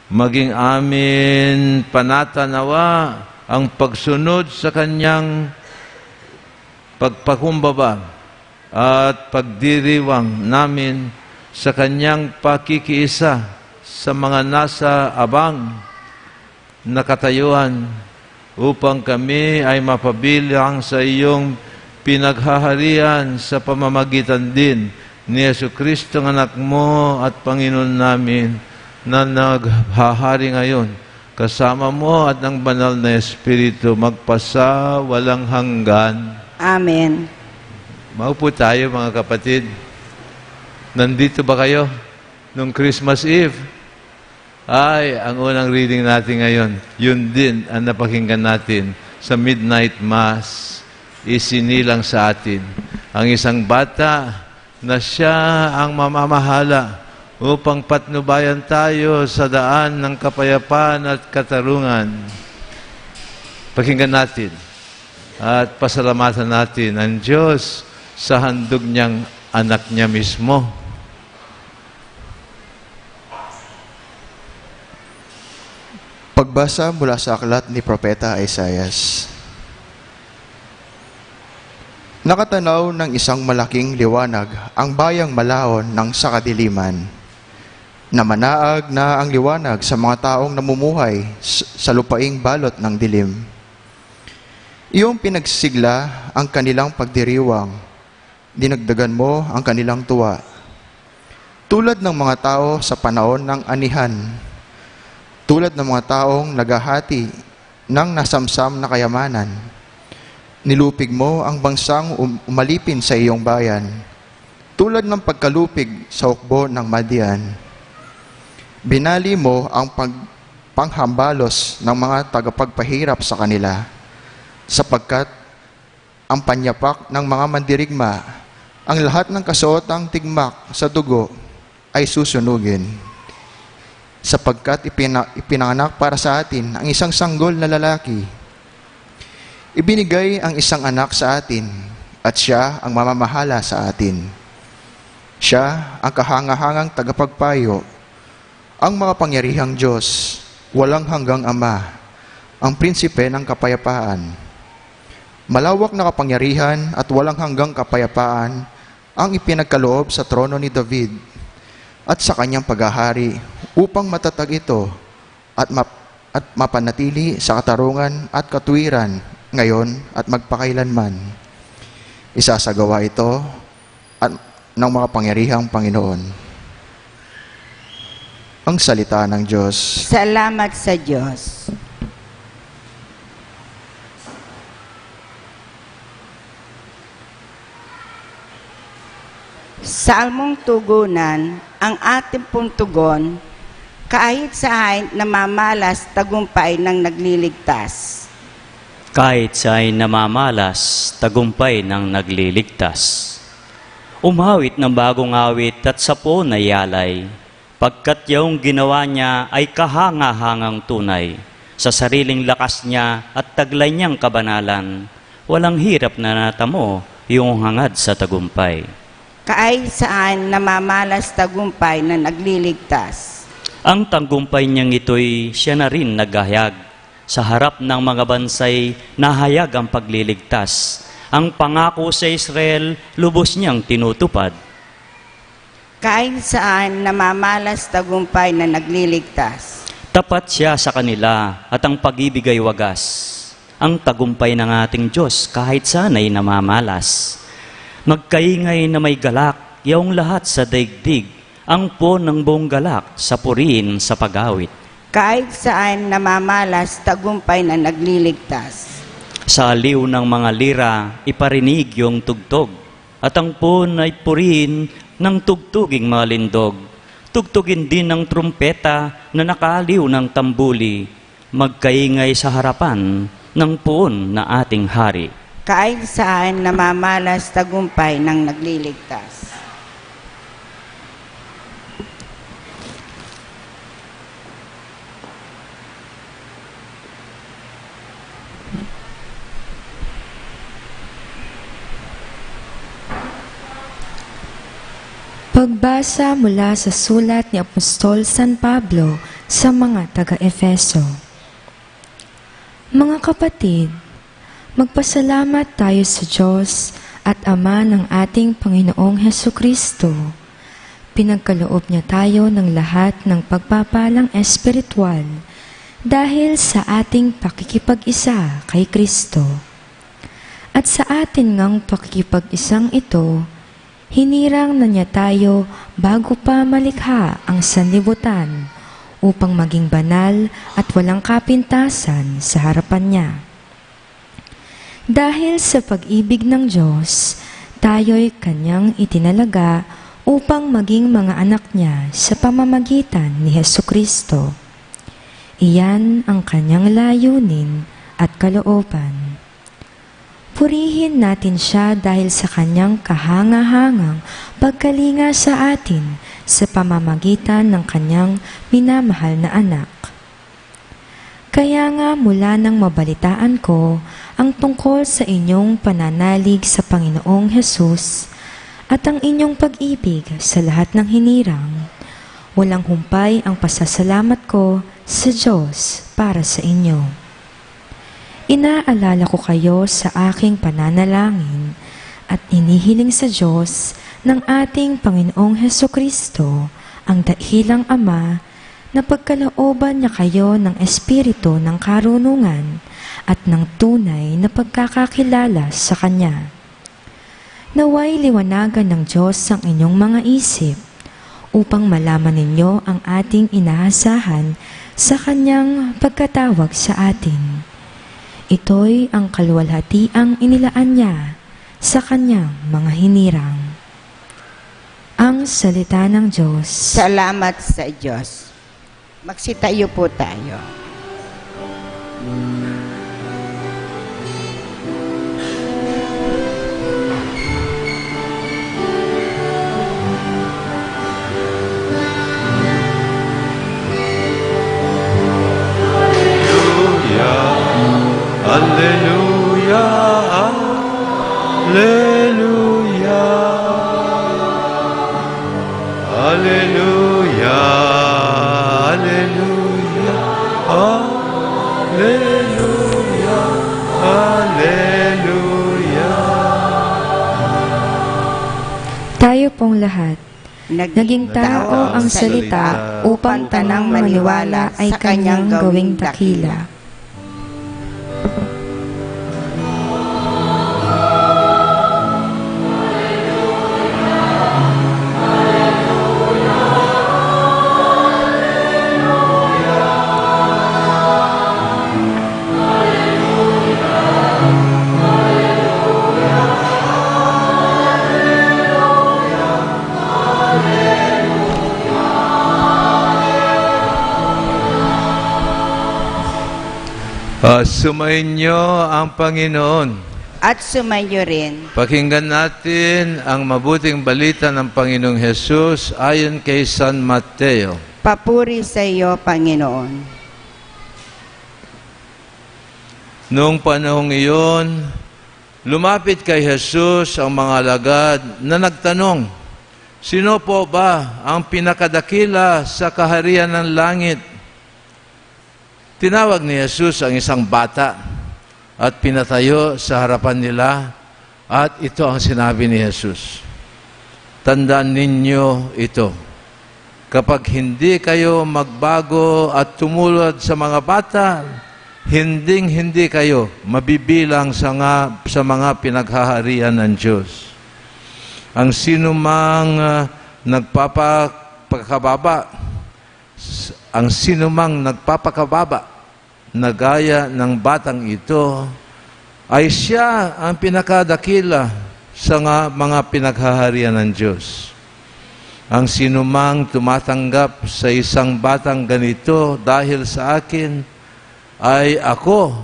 maging amin panatanawa ang pagsunod sa Kanyang pagpakumbaba at pagdiriwang namin sa Kanyang pakikiisa sa mga nasa abang na katayuan upang kami ay mapabilang sa iyong pinaghaharian sa pamamagitan din ni Jesucristo ang anak mo at Panginoon namin na naghahari ngayon kasama mo at ng banal na Espiritu magpasa walang hanggan. Amen. Maupo tayo mga kapatid. Nandito ba kayo nung Christmas Eve? Ay, ang unang reading natin ngayon, yun din ang napakinggan natin sa Midnight Mass. Isinilang sa atin ang isang bata na siya ang mamamahala upang patnubayan tayo sa daan ng kapayapaan at katarungan. Pakinggan natin at pasalamatan natin ang Diyos sa handog niyang anak niya mismo. Pagbasa mula sa aklat ni Propeta Isaias. Nakatanaw ng isang malaking liwanag ang bayang malaon ng sakadiliman. Namanaag na ang liwanag sa mga taong namumuhay sa lupaing balot ng dilim. Iyong pinagsigla ang kanilang pagdiriwang, dinagdagan mo ang kanilang tuwa. Tulad ng mga tao sa panahon ng anihan, tulad ng mga taong naghahati ng nasamsam na kayamanan, nilupig mo ang bansang umalipin sa iyong bayan, tulad ng pagkalupig sa hukbo ng Madian. Binali mo ang panghambalos ng mga tagapagpahirap sa kanila, sapagkat ang panyapak ng mga mandirigma, ang lahat ng kasuotang tigmak sa dugo ay susunugin. Sapagkat ipinanganak para sa atin ang isang sanggol na lalaki. Ibinigay ang isang anak sa atin at siya ang mamamahala sa atin. Siya ang kahangahangang tagapagpayo, ang makapangyarihang Diyos, walang hanggang Ama, ang prinsipe ng kapayapaan. Malawak na kapangyarihan at walang hanggang kapayapaan ang ipinagkaloob sa trono ni David at sa kanyang paghahari upang matatag ito at mapanatili sa katarungan at katuwiran ngayon at magpakailanman. Isasagawa ito ng mga pangyarihang Panginoon. Ang salita ng Diyos. Salamat sa Diyos. Salmong tugunan, ang ating pong tugon, kahit saan namamalas tagumpay ng nagliligtas. Kahit saan namamalas tagumpay ng nagliligtas. Umawit ng bagong awit at sapo na yalay, pagkat yung ginawa niya ay kahangahangang tunay. Sa sariling lakas niya at taglay niyang kabanalan, walang hirap na natamo yung hangad sa tagumpay. Kahit saan namamalas tagumpay na nagliligtas. Ang tagumpay niyang ito'y siya na rin naghahayag. Sa harap ng mga bansay, nahayag ang pagliligtas. Ang pangako sa Israel, lubos niyang tinutupad. Kahit saan namamalas tagumpay na nagliligtas. Tapat siya sa kanila at ang pag-ibig ay wagas. Ang tagumpay ng ating Diyos kahit saan ay namamalas. Magkaingay na may galak, yaong lahat sa daigdig, ang po ng buong galak sa puriin sa pag-awit. Kahit saan namamalas tagumpay na nagliligtas. Sa aliw ng mga lira, iparinig yung tugtog, at ang pon ay puriin ng tugtuging malindog. Tugtugin din ng trumpeta na nakaliw ng tambuli, magkaingay sa harapan ng puon na ating hari. Kahit saan namamalas tagumpay ng nagliligtas. Pagbasa mula sa sulat ni Apostol San Pablo Sa mga taga-Efeso. Mga kapatid, magpasalamat tayo sa Diyos at Ama ng ating Panginoong Hesukristo. Pinagkaloob niya tayo ng lahat ng pagpapalang espiritual dahil sa ating pakikipag-isa kay Kristo. At sa atin ngang pakikipag-isang ito, hinirang na niya tayo bago pa malikha ang sanlibutan upang maging banal at walang kapintasan sa harapan niya. Dahil sa pag-ibig ng Diyos, tayo'y kanyang itinalaga upang maging mga anak niya sa pamamagitan ni Hesukristo. Iyan ang kanyang layunin at kalooban. Purihin natin siya dahil sa kanyang kahanga-hangang pagkalinga sa atin sa pamamagitan ng kanyang minamahal na anak. Kaya nga mula nang mabalitaan ko ang tungkol sa inyong pananalig sa Panginoong Hesus at ang inyong pag-ibig sa lahat ng hinirang, walang humpay ang pasasalamat ko sa Diyos para sa inyo. Inaalala ko kayo sa aking pananalangin at inihiling sa Diyos ng ating Panginoong Hesukristo, ang dakilang Ama, na pagkalooban niya kayo ng espiritu ng karunungan at ng tunay na pagkakakilala sa Kanya. Naway liwanagan ng Diyos ang inyong mga isip upang malaman ninyo ang ating inaasahan sa Kanyang pagkatawag sa atin. Ito'y ang kaluwalhatiang inilaan niya sa Kanyang mga hinirang. Ang salita ng Diyos. Salamat sa Diyos. Magsitayo po tayo. Alleluia, alleluia, alleluia, alleluia, alleluia, alleluia. Tayo pong lahat, naging tao ang salita upang tanang maniwala ay Kanyang gawing dakila. Sumainyo ang Panginoon. At sumayo rin. Pakinggan natin ang mabuting balita ng Panginoong Hesus ayon kay San Mateo. Papuri sa iyo, Panginoon. Noong panahong iyon, lumapit kay Jesus ang mga alagad na nagtanong, "Sino po ba ang pinakadakila sa kaharian ng langit?" Tinawag ni Jesus ang isang bata at pinatayo sa harapan nila at ito ang sinabi ni Jesus. Tandaan ninyo ito. Kapag hindi kayo magbago at tumulad sa mga bata, hindi kayo mabibilang sa mga pinaghaharian ng Diyos. Ang sinumang nagpapakababa na gaya ng batang ito ay siya ang pinakadakila sa mga pinaghaharian ng Diyos. Ang sinumang tumatanggap sa isang batang ganito dahil sa akin ay ako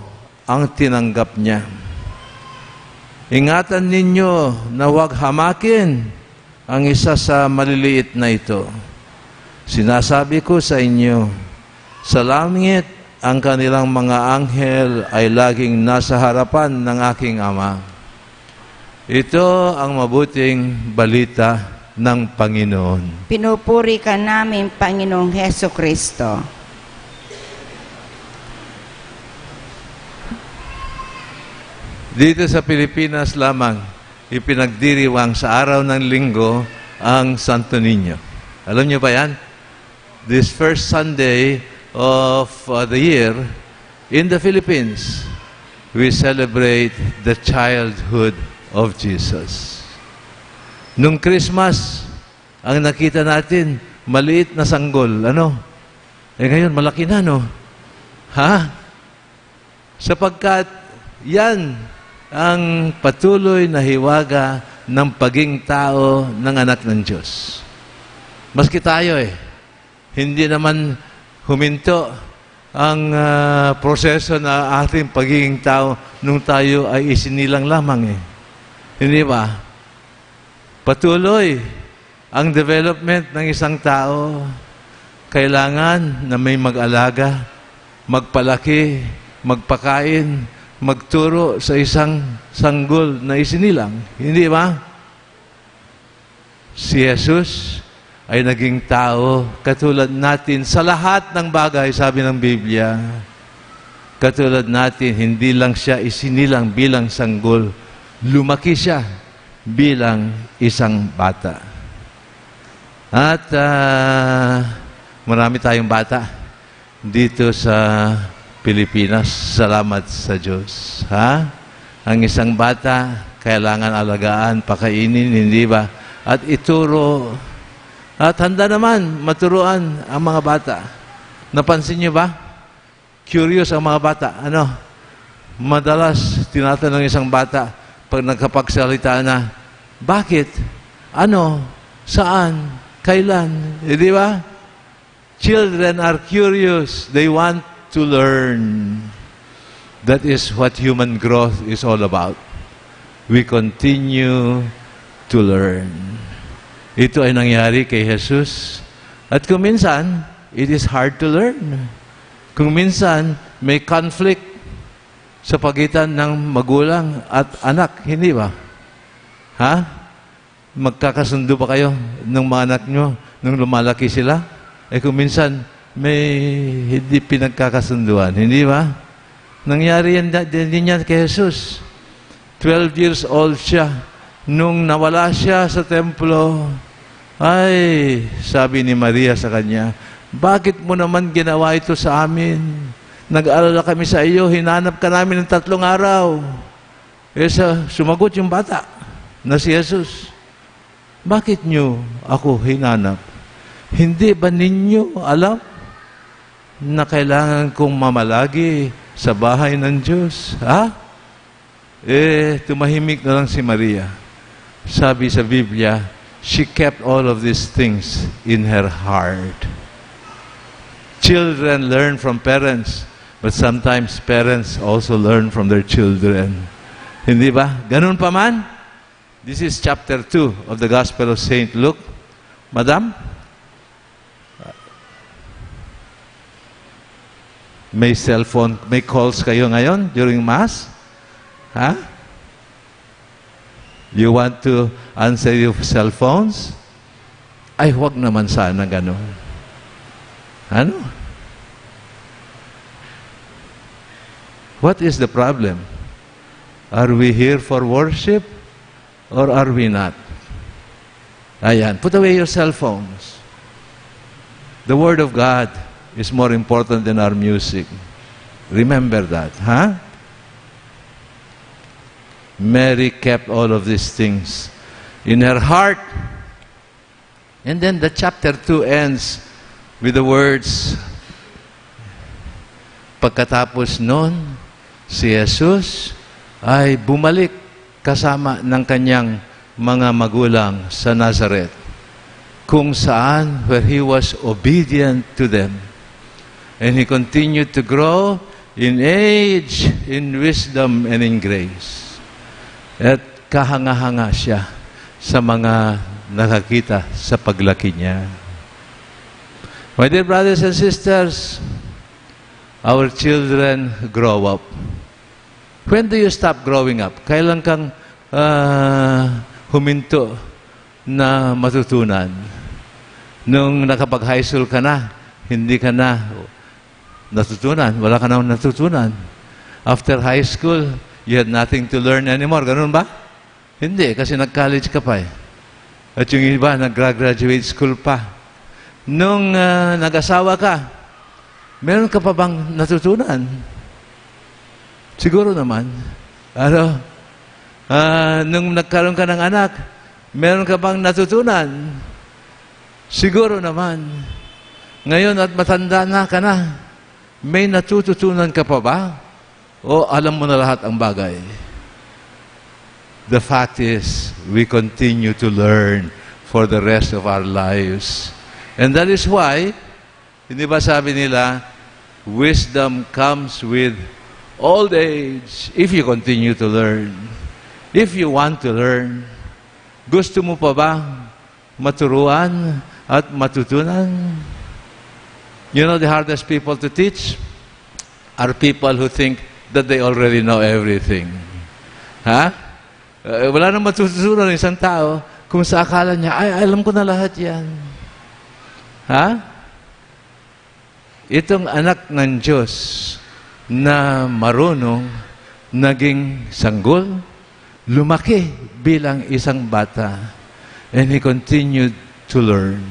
ang tinanggap niya. Ingatan ninyo na huwag hamakin ang isa sa maliliit na ito. Sinasabi ko sa inyo, sa langit ang kanilang mga anghel ay laging nasa harapan ng aking Ama. Ito ang mabuting balita ng Panginoon. Pinupuri ka namin, Panginoong Hesukristo. Dito sa Pilipinas lamang, ipinagdiriwang sa araw ng linggo ang Santo Niño. Alam niyo ba yan? This first Sunday of the year, in the Philippines, we celebrate the childhood of Jesus. Nung Christmas, ang nakita natin, maliit na sanggol. Ano? Ngayon, malaki na, no? Ha? Sapagkat yan ang patuloy na hiwaga ng paging tao ng anak ng Diyos. Maski tayo hindi naman huminto ang proseso na ating pagiging tao nung tayo ay isinilang lamang Hindi ba? Patuloy ang development ng isang tao. Kailangan na may mag-alaga, magpalaki, magpakain, magturo sa isang sanggol na isinilang. Hindi ba? Si Jesus ay naging tao katulad natin sa lahat ng bagay, sabi ng Biblia. Katulad natin, hindi lang siya isinilang bilang sanggol. Lumaki siya bilang isang bata. At marami tayong bata dito sa Pilipinas. Salamat sa Diyos. Ang isang bata, kailangan alagaan, pakainin, hindi ba? At ituro. At handa naman maturuan ang mga bata. Napansin niyo ba? Curious ang mga bata. Madalas tinatanong isang bata pag nagkapagsalita na, bakit? Ano? Saan? Kailan? Di ba? Children are curious. They want to learn. That is what human growth is all about. We continue to learn. Ito ay nangyari kay Jesus. At kung minsan, it is hard to learn. Kung minsan, may conflict sa pagitan ng magulang at anak. Hindi ba? Magkakasundo ba kayo ng mga anak nyo nung lumalaki sila? Kung minsan, may hindi pinagkakasunduan. Hindi ba? Nangyari din yan kay Jesus. 12 years old siya. Nung nawala siya sa templo, ay, sabi ni Maria sa kanya, bakit mo naman ginawa ito sa amin? Nag-alala kami sa iyo, hinanap ka namin ng 3 araw. Sumagot yung bata na si Jesus, bakit niyo ako hinanap? Hindi ba ninyo alam na kailangan kong mamalagi sa bahay ng Diyos? Tumahimik na lang si Maria. Sabi sa Biblia, she kept all of these things in her heart. Children learn from parents, but sometimes parents also learn from their children. Hindi ba? Ganun pa man? This is chapter 2 of the Gospel of St. Luke. Madam? May cellphone, may calls kayo ngayon during Mass? You want to answer your cell phones? Ay, huwag naman sana gano'n. What is the problem? Are we here for worship or are we not? Ayan, put away your cell phones. The Word of God is more important than our music. Remember that, Mary kept all of these things in her heart. And then the chapter 2 ends with the words, pagkatapos nun, si Jesus ay bumalik kasama ng kanyang mga magulang sa Nazareth, kung saan where he was obedient to them. And he continued to grow in age, in wisdom, and in grace. At kahanga-hanga siya sa mga nakakita sa paglaki niya. My dear brothers and sisters, our children grow up. When do you stop growing up? Kailan kang huminto na matutunan? Nung nakapag-high school ka na, hindi ka na natutunan. Wala ka na natutunan. After high school, you had nothing to learn anymore. Ganun ba? Hindi, kasi nag-college ka pa eh. At yung iba, nag-graduate school pa. Nung nag-asawa ka, meron ka pa bang natutunan? Siguro naman. Ano? Nung nagkaroon ka ng anak, meron ka bang natutunan? Siguro naman. Ngayon at matanda na ka na, may natututunan ka pa ba? O alam mo na lahat ang bagay? The fact is, we continue to learn for the rest of our lives. And that is why, hindi ba sabi nila, wisdom comes with old age if you continue to learn. If you want to learn. Gusto mo pa ba maturuan at matutunan? You know, the hardest people to teach are people who think that they already know everything. Ha? Wala nang matutunan ng isang tao kung sa akala niya, ay, alam ko na lahat yan. Ha? Itong anak ng Diyos na marunong, naging sanggol, lumaki bilang isang bata, and he continued to learn.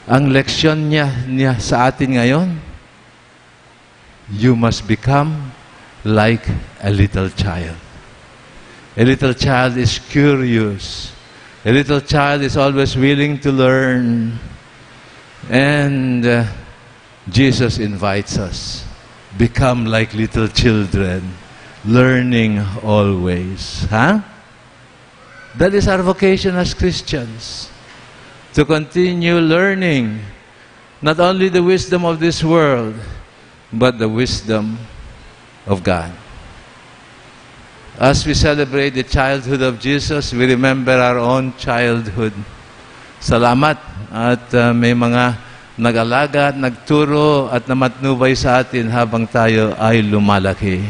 Ang leksyon niya sa atin ngayon, you must become like a little child. A little child is curious. A little child is always willing to learn. And Jesus invites us, become like little children, learning always. Huh? That is our vocation as Christians. To continue learning not only the wisdom of this world, but the wisdom of God. As we celebrate the childhood of Jesus, we remember our own childhood. Salamat at may mga nag-alaga at nagturo at namatnubay sa atin habang tayo ay lumalaki.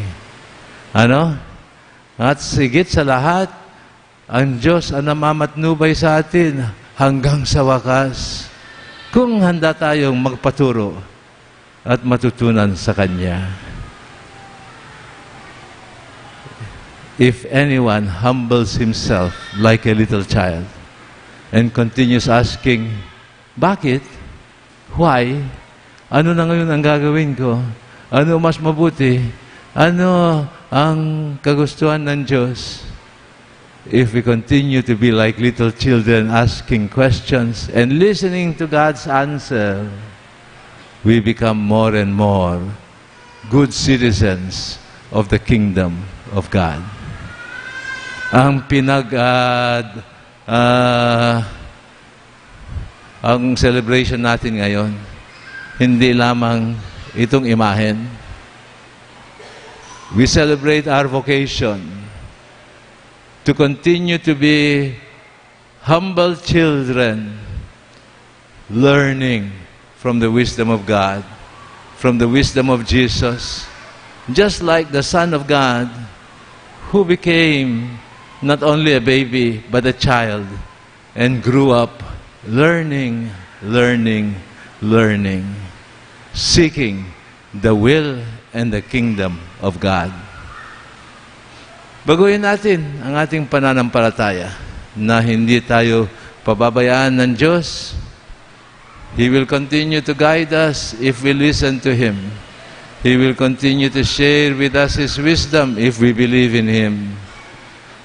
Ano? At sigit sa lahat, ang Diyos ang namamatnubay sa atin hanggang sa wakas, kung handa tayong magpaturo at matutunan sa Kanya. If anyone humbles himself like a little child and continues asking, bakit? Why? Ano na ngayon ang gagawin ko? Ano mas mabuti? Ano ang kagustuhan ng Diyos? If we continue to be like little children asking questions and listening to God's answer, we become more and more good citizens of the kingdom of God. Ang ang celebration natin ngayon, hindi lamang itong imahen. We celebrate our vocation to continue to be humble children, learning from the wisdom of God, from the wisdom of Jesus, just like the Son of God, who became not only a baby, but a child, and grew up learning, seeking the will and the kingdom of God. Baguhin natin ang ating pananampalataya na hindi tayo pababayaan ng Diyos. He will continue to guide us if we listen to Him. He will continue to share with us His wisdom if we believe in Him.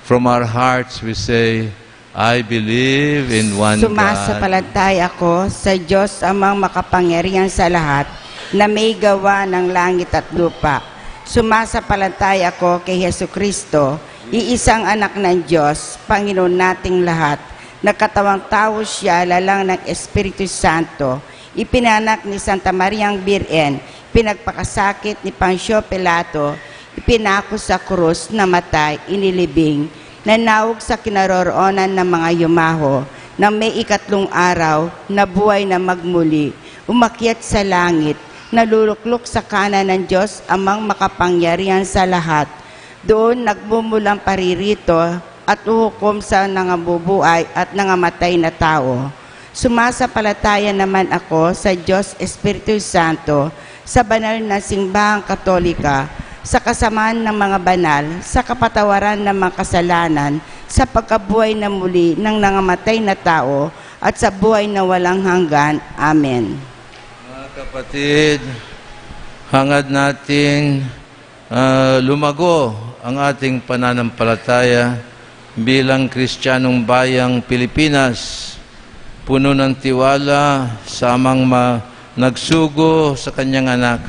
From our hearts we say, I believe in one God. Sumasampalataya ako sa Diyos amang makapangyarihan sa lahat na may gawa ng langit at lupa. Sumasampalataya ako kay Jesucristo, iisang anak ng Diyos, Panginoon nating lahat, nagkatawang tao siya, lalang ng Espiritu Santo, ipinanak ni Santa Mariang Birhen, pinagpakasakit ni Pancio Pilato, ipinako sa krus, namatay, inilibing, nanawag sa kinaroroonan ng mga yumaho, nang may ikatlong araw, nabuhay na magmuli, umakyat sa langit, naluluklok sa kanan ng Diyos amang makapangyarihan sa lahat. Doon nagbumulang paririto at uhukom sa nangabubuhay at nangamatay na tao. Sumasampalataya naman ako sa Diyos Espiritu Santo, sa banal na simbahang Katolika, sa kasamaan ng mga banal, sa kapatawaran ng mga kasalanan, sa pagkabuhay na muli ng nangamatay na tao, at sa buhay na walang hanggan. Amen. Mga kapatid, hangad nating lumago ang ating pananampalataya bilang Kristiyanong bayang Pilipinas, puno ng tiwala sa amang nagsugo sa kanyang anak.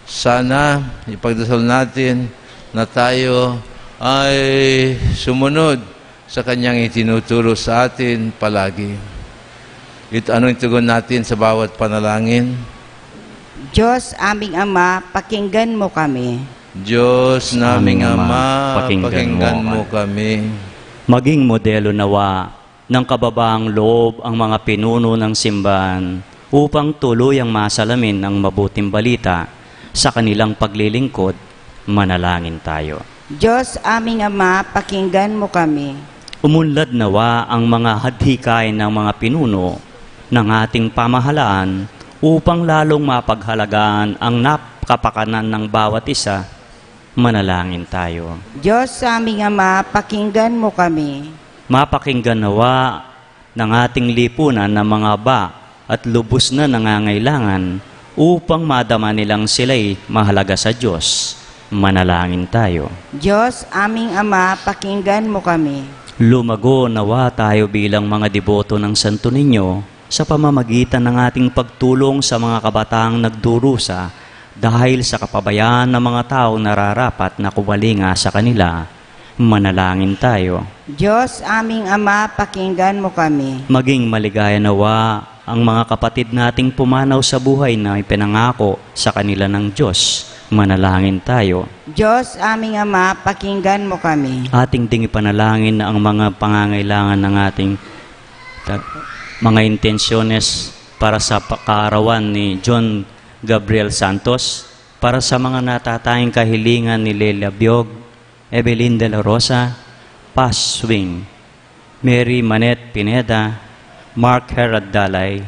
Sana ipagdasal natin na tayo ay sumunod sa kanyang itinuturo sa atin palagi. Ito anong itugon natin sa bawat panalangin? Diyos aming Ama, pakinggan mo kami. Diyos naming Aming Ama, Ama, pakinggan mo kami. Maging modelo nawa ng kababaang loob ang mga pinuno ng simbahan upang tuluyang masalamin ang mabuting balita sa kanilang paglilingkod. Manalangin tayo. Diyos aming Ama, pakinggan mo kami. Umunlad nawa ang mga hadhikain ng mga pinuno ng ating pamahalaan upang lalong mapaghalagaan ang napakapakanan ng bawat isa. Manalangin tayo. Diyos aming Ama, pakinggan mo kami. Mapakinggan nawa ng ating lipunan ng mga ba at lubos na nangangailangan upang madama nilang sila'y mahalaga sa Diyos. Manalangin tayo. Diyos aming Ama, pakinggan mo kami. Lumago nawa tayo bilang mga deboto ng Santo Niño sa pamamagitan ng ating pagtulong sa mga kabataang nagdurusa dahil sa kapabayaan ng mga tao nararapat na kumalinga sa kanila. Manalangin tayo. Diyos aming Ama, pakinggan mo kami. Maging maligaya nawa ang mga kapatid nating pumanaw sa buhay na ipinangako sa kanila ng Diyos. Manalangin tayo. Diyos aming Ama, pakinggan mo kami. Ating ding ipanalangin na ang mga pangangailangan ng ating mga intensyones para sa kaarawan ni John Gabriel Santos, para sa mga natatanging kahilingan ni Lelia Biog, Evelyn de la Rosa, Paz Swing, Mary Manette Pineda, Mark Herod Dalay,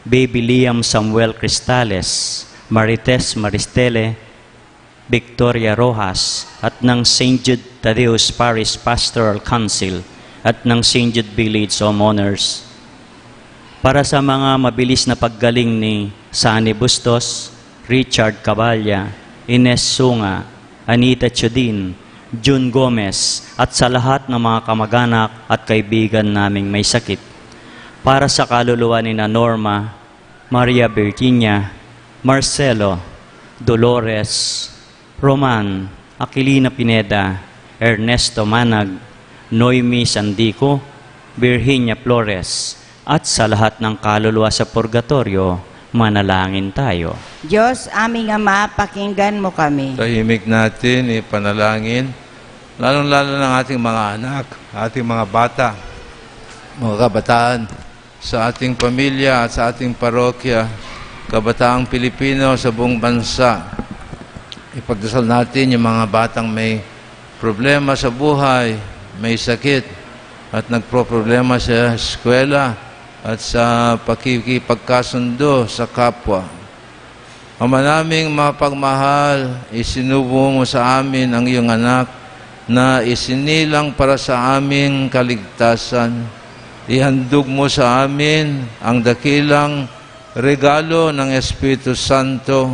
Baby Liam Samuel Cristales, Marites Maristele, Victoria Rojas, at ng St. Jude Tadeus Parish Pastoral Council at ng St. Jude Village Homeowners. Para sa mga mabilis na paggaling ni Sani Bustos, Richard Caballa, Ines Sunga, Anita Chodin, June Gomez, at sa lahat ng mga kamag-anak at kaibigan naming may sakit. Para sa kaluluwa ni Norma, Maria Virginia, Marcelo, Dolores, Roman, Aquilina Pineda, Ernesto Manag, Noemi Sandico, Virginia Flores, at sa lahat ng kaluluwa sa purgatorio, manalangin tayo. Diyos aming Ama, pakinggan mo kami. Tahimik natin, ipanalangin, lalong-lalo ng ating mga anak, ating mga bata, mga kabataan, sa ating pamilya at sa ating parokya, kabataang Pilipino sa buong bansa. Ipagdasal natin yung mga batang may problema sa buhay, may sakit, at nagpro-problema sa eskwela at sa pakikipagkasundo sa kapwa. Ama naming mapagmahal, isinubo mo sa amin ang iyong anak na isinilang para sa aming kaligtasan. Ihandog mo sa amin ang dakilang regalo ng Espiritu Santo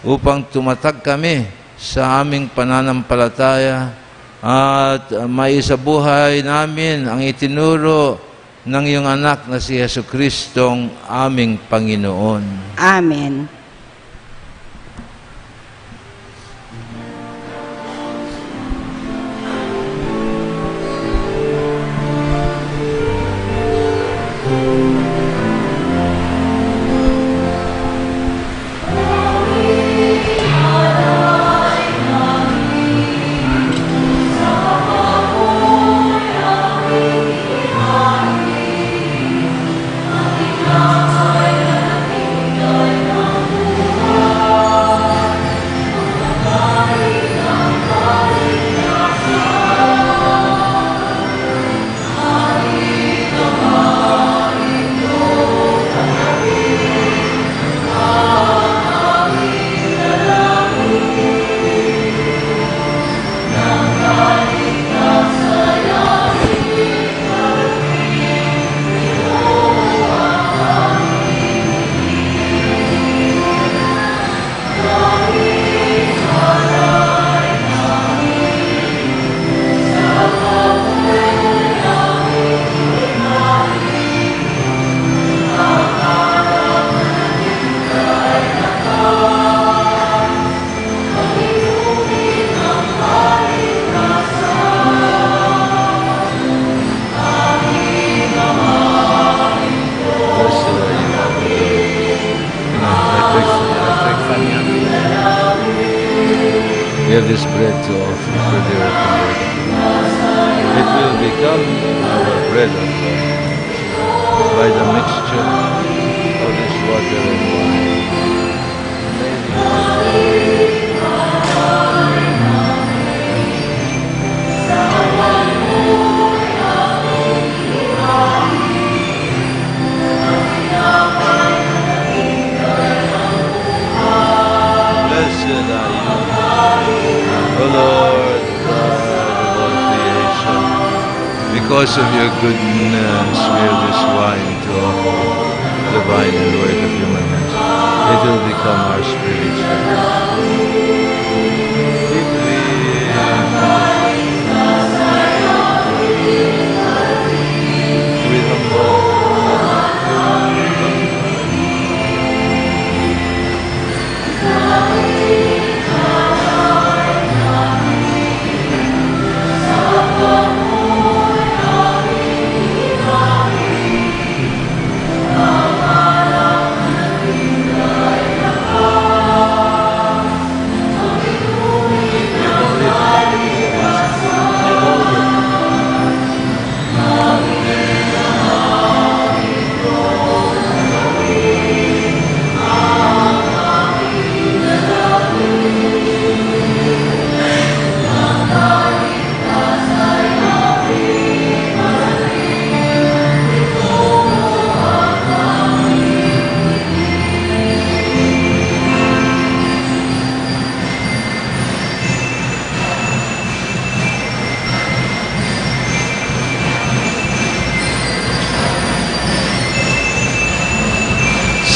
upang tumatag kami sa aming pananampalataya at maisabuhay namin ang itinuro ng iyong anak na si Jesucristong aming Panginoon. Amen. We have this bread to offer for the earth and Lord of the world. It will become our bread of life by the mixture of this water and wine. Blessed are you, O Lord, God of all creation. Because of your goodness, we have this wine to offer, the vine and work of human hands. It will become our spiritual bread. With humble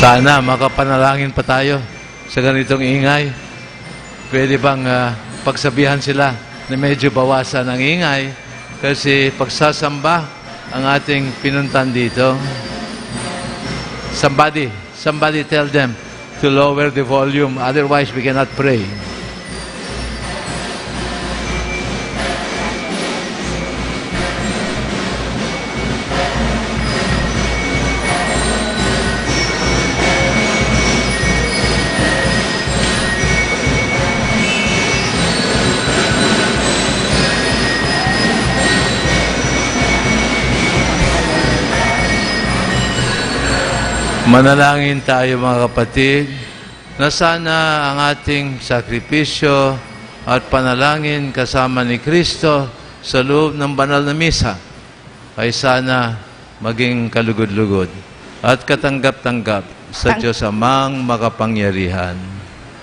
Sana makapanalangin pa tayo sa ganitong ingay. Pwede bang pagsabihan sila na medyo bawasan ang ingay kasi pagsasamba ang ating pinuntan dito. Somebody tell them to lower the volume, otherwise we cannot pray. Manalangin tayo mga kapatid na sana ang ating sakripisyo at panalangin kasama ni Kristo sa loob ng banal na misa ay sana maging kalugod-lugod at katanggap-tanggap sa Diyos Amang makapangyarihan.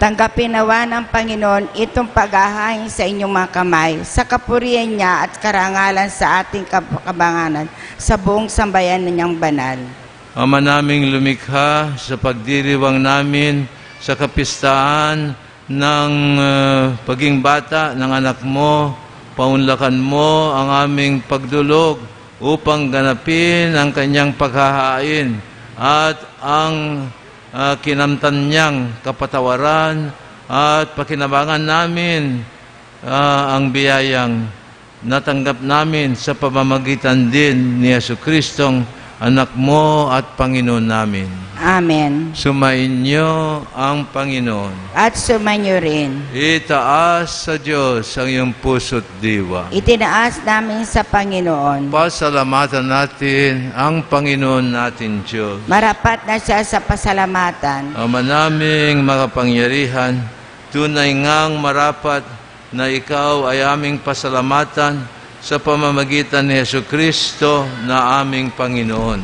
Tanggapin nawa ng Panginoon itong paghahain sa inyong mga kamay, sa kapurihan niya at karangalan sa ating kabanganan, sa buong sambayan niyang banal. Ama naming lumikha, sa pagdiriwang namin sa kapistahan ng paging bata ng anak mo, paunlakan mo ang aming pagdulog upang ganapin ang kanyang paghahain at ang kinamtan niyang kapatawaran at pakinabangan namin ang biyayang natanggap namin sa pamamagitan din ni Jesucristong Anak mo at Panginoon namin. Amen. Sumainyo ang Panginoon. At sumainyo rin. Itaas sa Diyos ang iyong puso't diwa. Itinaas namin sa Panginoon. Pasalamatan natin ang Panginoon natin Diyos. Marapat na siya sa pasalamatan. Ama naming makapangyarihan, tunay ngang marapat na ikaw ay aming pasalamatan sa pamamagitan ni Jesucristo na aming Panginoon.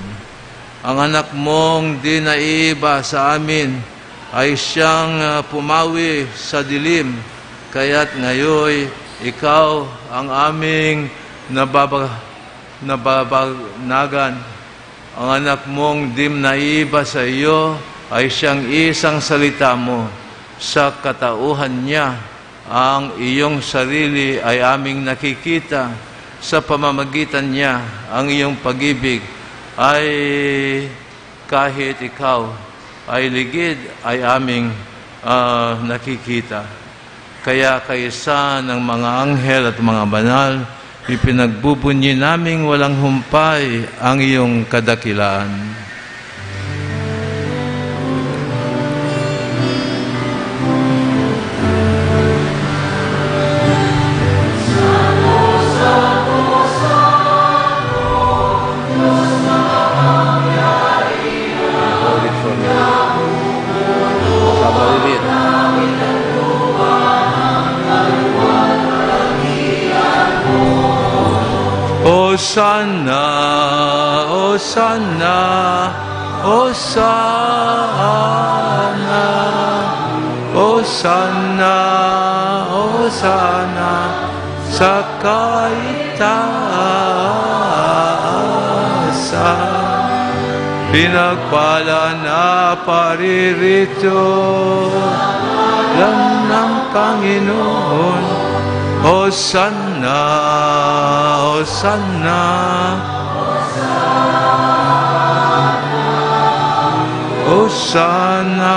Ang anak mong di naiiba sa amin ay siyang pumawi sa dilim, kaya't ngayon ikaw ang aming nababagnagan. Ang anak mong di naiiba sa iyo ay siyang isang salita mo. Sa katauhan niya, ang iyong sarili ay aming nakikita. Sa pamamagitan niya, ang iyong pag-ibig ay kahit ikaw ay ligid, ay aming nakikita. Kaya kaysa ng mga anghel at mga banal, ipinagbubunyi naming walang humpay ang iyong kadakilaan. Hosanna, Hosanna, Hosanna, Hosanna, Hosanna, sa kaitaasan. Pinagpala na paririto lang ng Panginoon. Hosanna, Hosanna, Hosanna,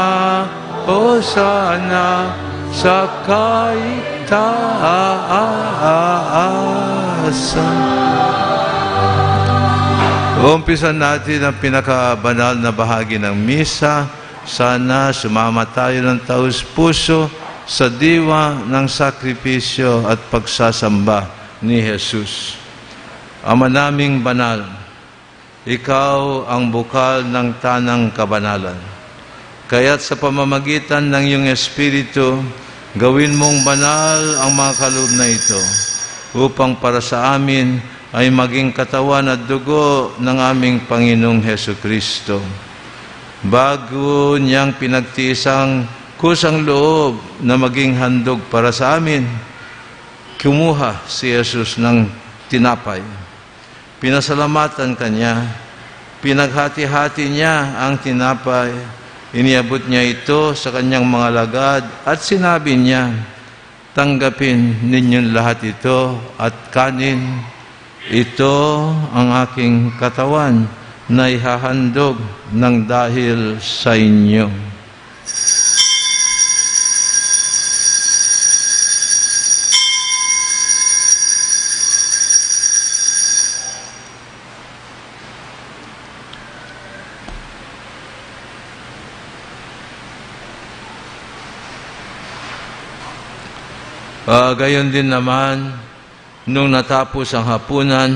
Hosanna, sa kaitaasan. Umpisan natin ang pinakabanal na bahagi ng misa. Sana sumama tayo ng taus-puso sa diwa ng sakripisyo at pagsasamba ni Jesus. Ama naming banal, Ikaw ang bukal ng tanang kabanalan. Kaya't sa pamamagitan ng iyong Espiritu, gawin mong banal ang mga kaloob na ito, upang para sa amin ay maging katawan at dugo ng aming Panginoong Hesukristo. Bago niyang pinagtiisang kusang loob na maging handog para sa amin, kumuha si Jesus ng tinapay. Pinasalamatan kanya, pinaghati-hati niya ang tinapay, iniabot niya ito sa kanyang mga lagad at sinabi niya, tanggapin ninyong lahat ito at kanin. Ito ang aking katawan na ihahandog ng dahil sa inyo. Gayon din naman, nung natapos ang hapunan,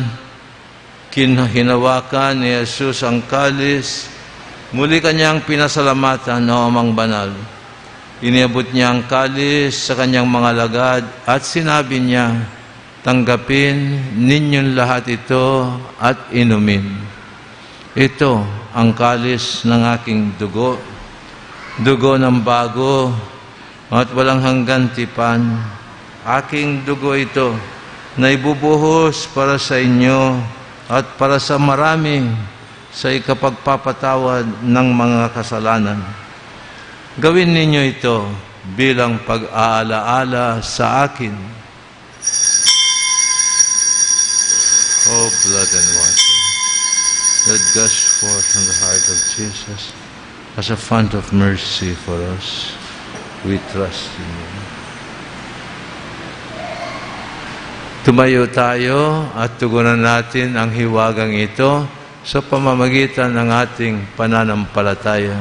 hinawakan ni Jesus ang kalis, muli kanyang pinasalamatan, O Amang Banal. Iniabot niya ang kalis sa kanyang mga lagad at sinabi niya, tanggapin ninyong lahat ito at inumin. Ito ang kalis ng aking dugo, dugo ng bago at walang hanggan tipan. Aking dugo ito na ibubuhos para sa inyo at para sa marami sa ikapagpapatawad ng mga kasalanan. Gawin ninyo ito bilang pag-aalaala sa akin. O blood and water that gush forth from the heart of Jesus as a fount of mercy for us, we trust in you. Tumayo tayo at tugunan natin ang hiwagang ito sa pamamagitan ng ating pananampalataya.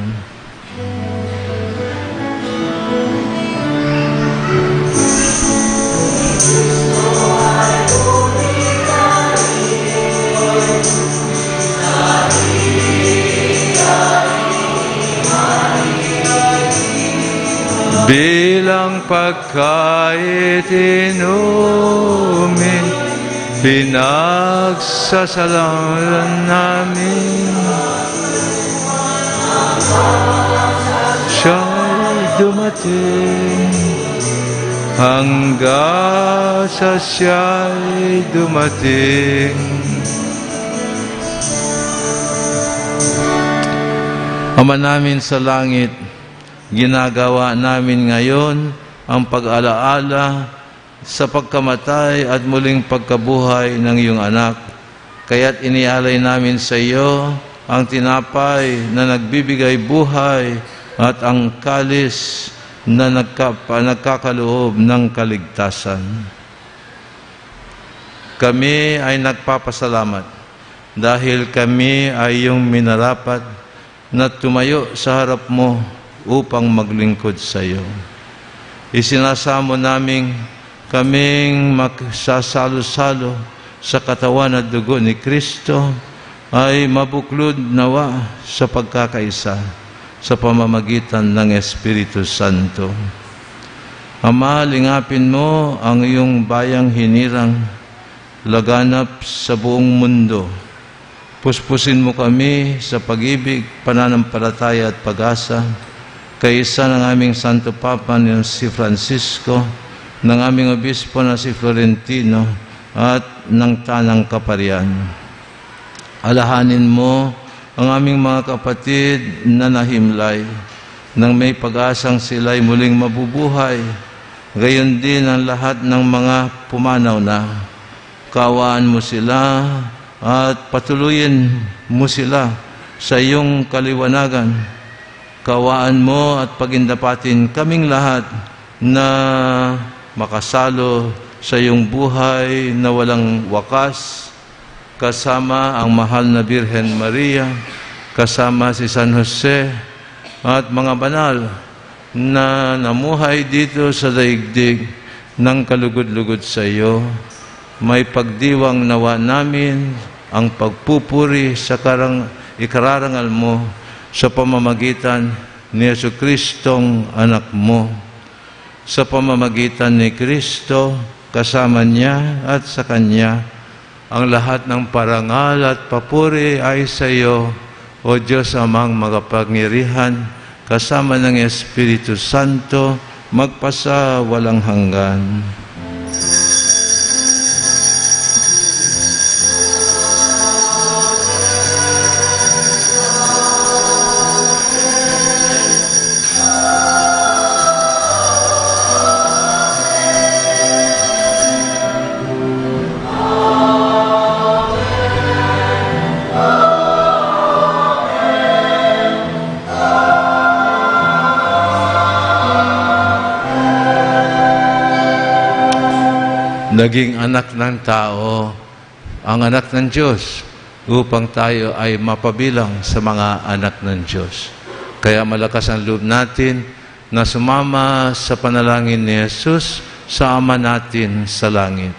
Bilang pagkait inumin, pinagsasalangan namin. Siya'y dumating, hanggang sa siya'y dumating. Ama namin sa langit, ginagawa namin ngayon ang pag-alaala sa pagkamatay at muling pagkabuhay ng iyong anak. Kaya't inialay namin sa iyo ang tinapay na nagbibigay buhay at ang kalis na nagkakaloob ng kaligtasan. Kami ay nagpapasalamat dahil kami ay iyong minarapat na tumayo sa harap mo upang maglingkod sa iyo. Isinasamo namin kaming magsasalo-salo sa katawan at dugo ni Kristo ay mabuklod nawa sa pagkakaisa sa pamamagitan ng Espiritu Santo. Ama, lingapin mo ang iyong bayang hinirang laganap sa buong mundo. Puspusin mo kami sa pag-ibig, pananampalataya at pag-asa, kaisa ng aming Santo Papa na si Francisco, ng aming Obispo na si Florentino, at ng Tanang Kaparian. Alahanin mo ang aming mga kapatid na nahimlay, nang may pag-asang sila'y muling mabubuhay, gayon din ang lahat ng mga pumanaw na. Kaawaan mo sila at patuloyin mo sila sa iyong kaliwanagan. Kaawaan mo at pagindapatin kaming lahat na makasalo sa iyong buhay na walang wakas, kasama ang mahal na Birhen Maria, kasama si San Jose, at mga banal na namuhay dito sa daigdig ng kalugod-lugod sa iyo. May pagdiwang nawa namin ang pagpupuri sa ikararangal mo sa pamamagitan ni Jesucristong anak mo. Sa pamamagitan ni Kristo, kasama niya at sa Kanya, ang lahat ng parangal at papuri ay sa iyo, O Diyos amang magapangyarihan, kasama ng Espiritu Santo, magpasa walang hanggan. Naging anak ng tao, ang anak ng Diyos, upang tayo ay mapabilang sa mga anak ng Diyos. Kaya malakas ang loob natin na sumama sa panalangin ni Jesus sa Ama natin sa langit.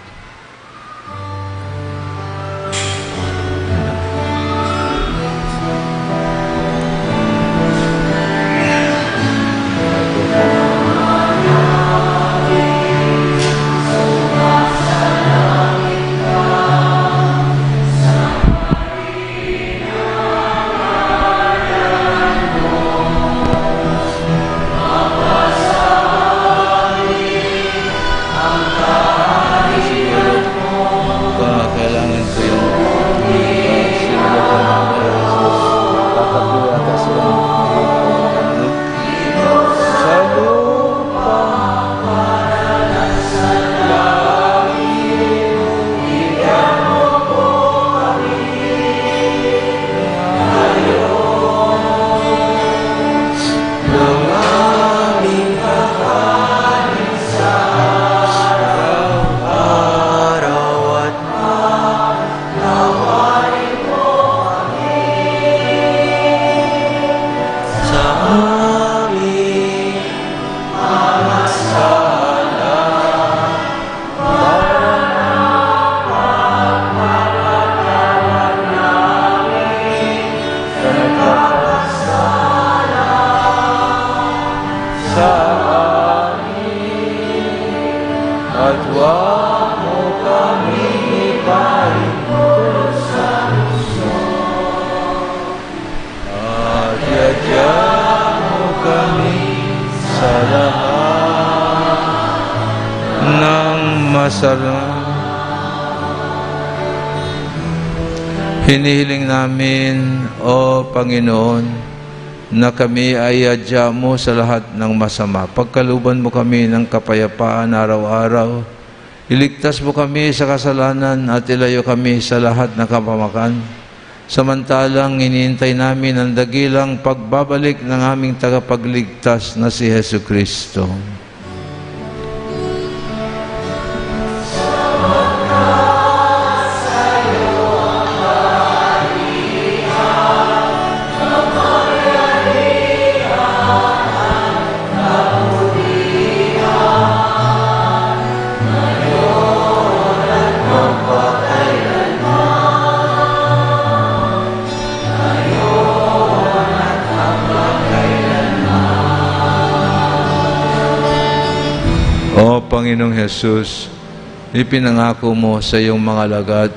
Hinihiling namin, O Panginoon, na kami ay adya mo sa lahat ng masama. Pagkaluban mo kami ng kapayapaan araw-araw. Iligtas mo kami sa kasalanan at ilayo kami sa lahat ng kapamakan. Samantalang hinihintay namin ang dagilang pagbabalik ng aming tagapagligtas na si Jesucristo. O Panginoong Jesus, Ipinangako mo sa iyong mga alagad,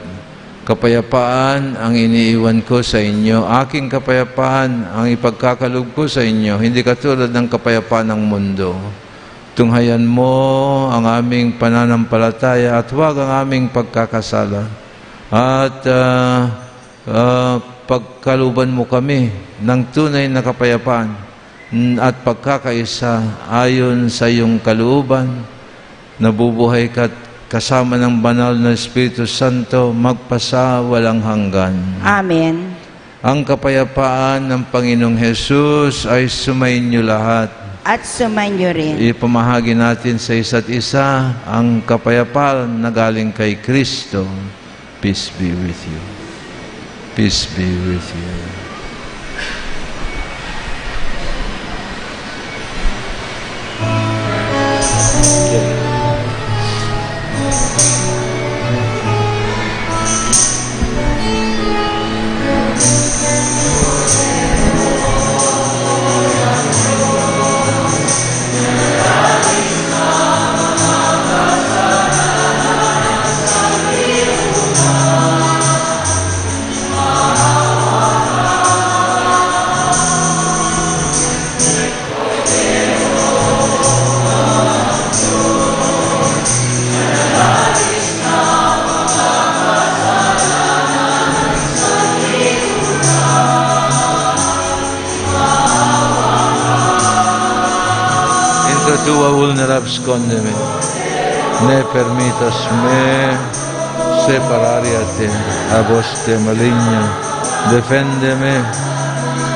kapayapaan ang iniiwan ko sa inyo. Aking kapayapaan ang ipagkakaloob ko sa inyo, hindi katulad ng kapayapaan ng mundo. Tunghayan mo ang aming pananampalataya at huwag ang aming pagkakasala. At pagkaluban mo kami ng tunay na kapayapaan at pagkakaisa ayon sa iyong kalooban, nabubuhay ka kasama ng banal na Espiritu Santo magpasa walang hanggan. Amen. Ang kapayapaan ng Panginoong Hesus ay sumainyo lahat. At sumainyo rin. Ipamahagi natin sa isa't isa ang kapayapaan na galing kay Kristo. Peace be with you. Peace be with you. Tua vulnerabs condeme, ne permitas me separare a te, a voste maligna, defendeme,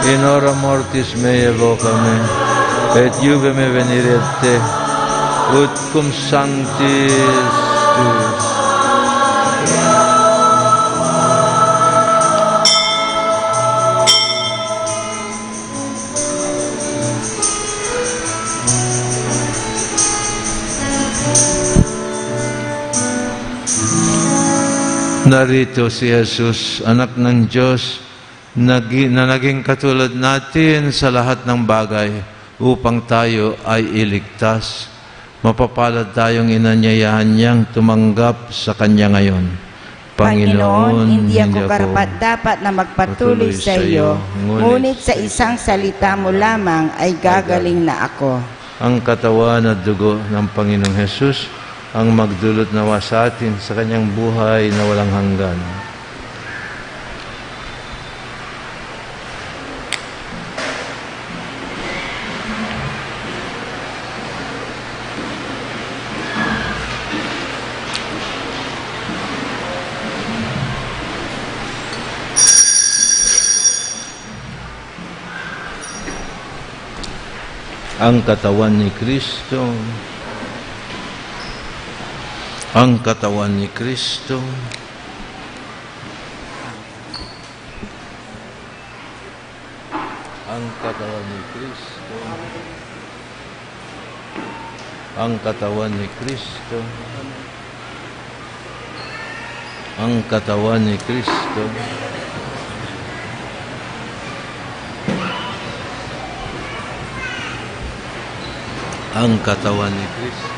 in hora mortis mei evocame, et iube me venire a te, ut cum sanctis tuis. Narito si Jesus, anak ng Diyos, na naging katulad natin sa lahat ng bagay upang tayo ay iligtas. Mapapalad tayong inanyayahan niyang tumanggap sa Kanya ngayon. Panginoon, hindi ako karapat-dapat na magpatuloy sa iyo, ngunit sa isang salita mo lamang ay gagaling na ako. Ang katawan at dugo ng Panginoong Jesus ang magdulot nawa sa atin sa Kanyang buhay na walang hanggan. Ang katawan ni Kristo, ang katawan ni Kristo, ang katawan ni Kristo, ang katawan ni Kristo, ang katawan ni Kristo, ang katawan ni Kristo.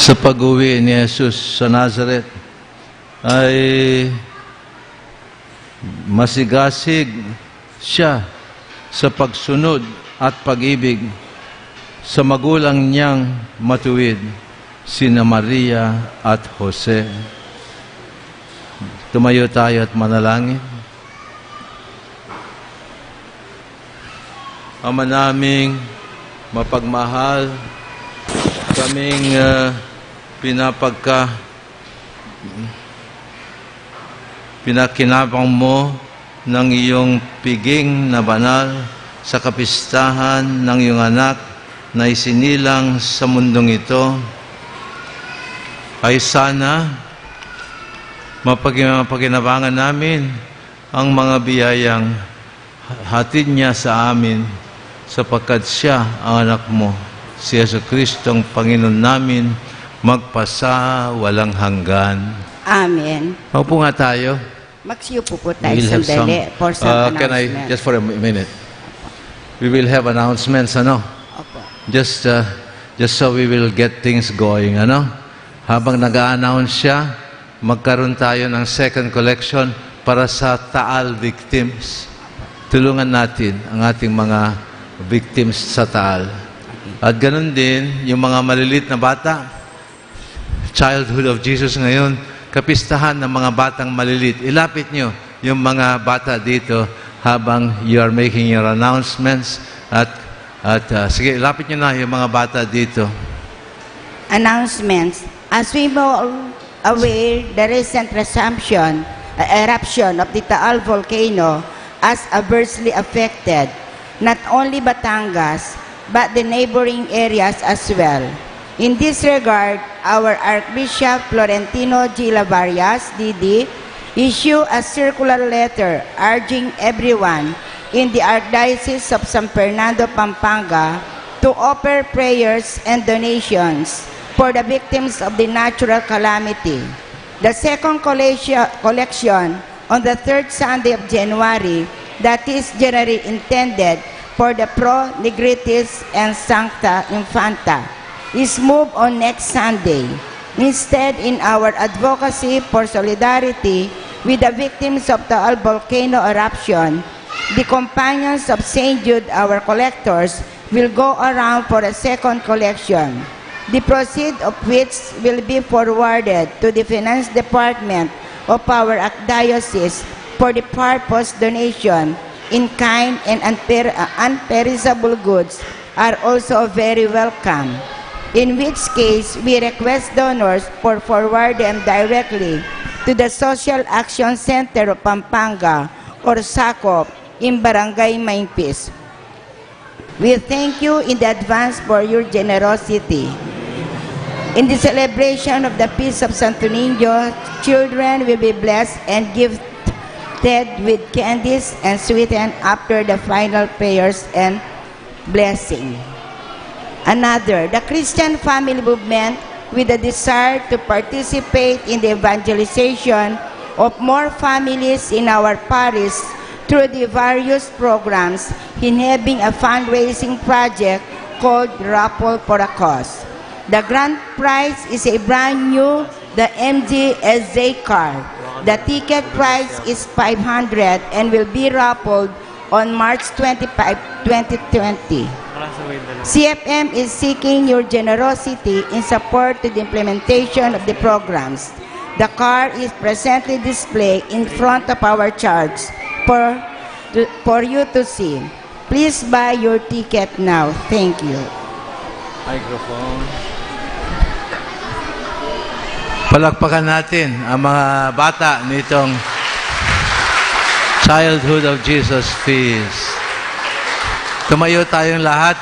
sa pag-uwi ni Jesus sa Nazareth ay masigasig siya sa pagsunod at pag-ibig sa magulang niyang matuwid, sina Maria at Jose. Tumayo tayo at manalangin. Ama naming mapagmahal, kaming pinakinabang mo ng iyong piging na banal sa kapistahan ng iyong anak na isinilang sa mundong ito, ay sana mapagkinabangan namin ang mga biyayang hatid niya sa amin sapagkat siya ang anak mo, si Jesucristong Panginoon namin, magpasa walang hanggan. Amen. Maupo nga tayo. Magsiupo po tayo We will have some, sandali for some can I, announcement. just for a minute. We will have announcements, ano? Opo. Just so we will get things going, ano? Habang nag-a-announce siya, magkaroon tayo ng second collection para sa Taal victims. Tulungan natin ang ating mga victims sa Taal. At ganun din, yung mga malilit na bata, Childhood of Jesus ngayon, kapistahan ng mga batang malilit. Ilapit nyo yung mga bata dito habang you are making your announcements. Sige, ilapit nyo na yung mga bata dito. Announcements. As we all aware, the recent eruption of the Taal volcano has adversely affected not only Batangas, but the neighboring areas as well. In this regard, our Archbishop Florentino G. Lavarias, D.D., issued a circular letter urging everyone in the Archdiocese of San Fernando, Pampanga to offer prayers and donations for the victims of the natural calamity. The second collection on the third Sunday of January, that is generally intended for the Pro Negritis and Sancta Infanta, is moved on next Sunday. Instead, in our advocacy for solidarity with the victims of the volcano eruption, the companions of St. Jude, our collectors, will go around for a second collection, the proceeds of which will be forwarded to the Finance Department of our Archdiocese for the purpose donation in kind and unperishable goods are also very welcome. In which case, we request donors for forward them directly to the Social Action Center of Pampanga or SACOP in Barangay Mainpis. We thank you in advance for your generosity. In the celebration of the Feast of Santo Niño, children will be blessed and gifted with candies and sweetened after the final prayers and blessing. Another, the Christian family movement with a desire to participate in the evangelization of more families in our parish through the various programs in having a fundraising project called Raffle for a Cause. The grand prize is a brand new, the MGSJ car. The ticket price is 500 and will be raffled on March 25, 2020. CFM is seeking your generosity in support to the implementation of the programs. The car is presently displayed in front of our church for you to see. Please buy your ticket now. Thank you. Microphone. Palakpakan natin ang mga bata nitong Childhood of Jesus Feast. Tumayo tayong lahat.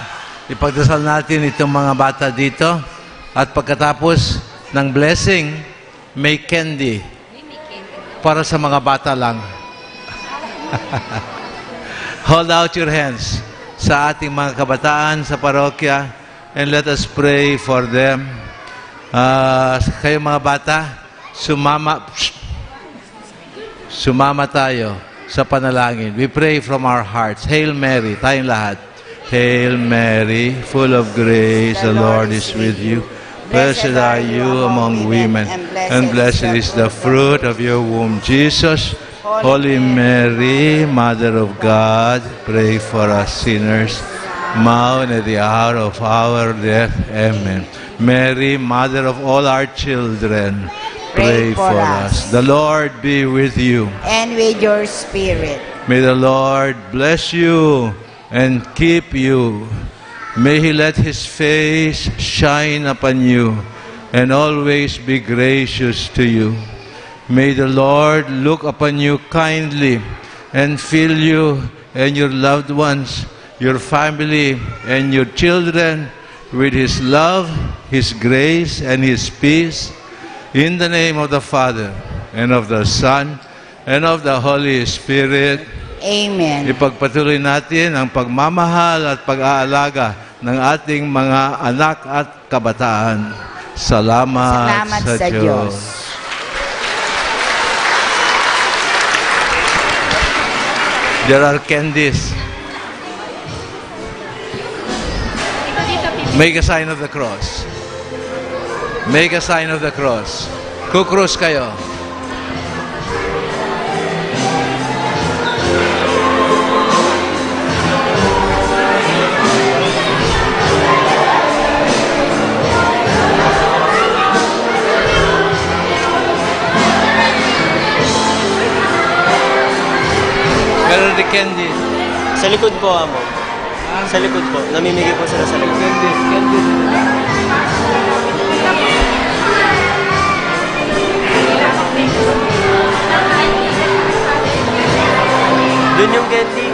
Ipagdasal natin itong mga bata dito. At pagkatapos ng blessing, may candy. Para sa mga bata lang. Hold out your hands sa ating mga kabataan sa parokya and let us pray for them. Kayo mga bata, sumama tayo sa panalangin. We pray from our hearts. Hail Mary, tayong lahat. Hail Mary, full of grace, the Lord is with you. Blessed are you among women, and blessed is the fruit of your womb, Jesus. Holy Mary, Mother of God, pray for us sinners, now and at the hour of our death. Amen. Mary, Mother of all our children, pray for us. The Lord be with you. And with your spirit. May the Lord bless you and keep you. May He let His face shine upon you and always be gracious to you. May the Lord look upon you kindly and fill you and your loved ones, your family and your children with His love, His grace, and His peace. In the name of the Father, and of the Son, and of the Holy Spirit. Amen. Ipagpatuloy natin ang pagmamahal at pag-aalaga ng ating mga anak at kabataan. Salamat Salamat sa Diyos. There are candies. Make a sign of the cross. Make a sign of the cross. Kukrus kayo. Where are the candies? Sa likod po, amo. Sa likod po. Namimigay po sila sa likod. Candies. Doon yung candy.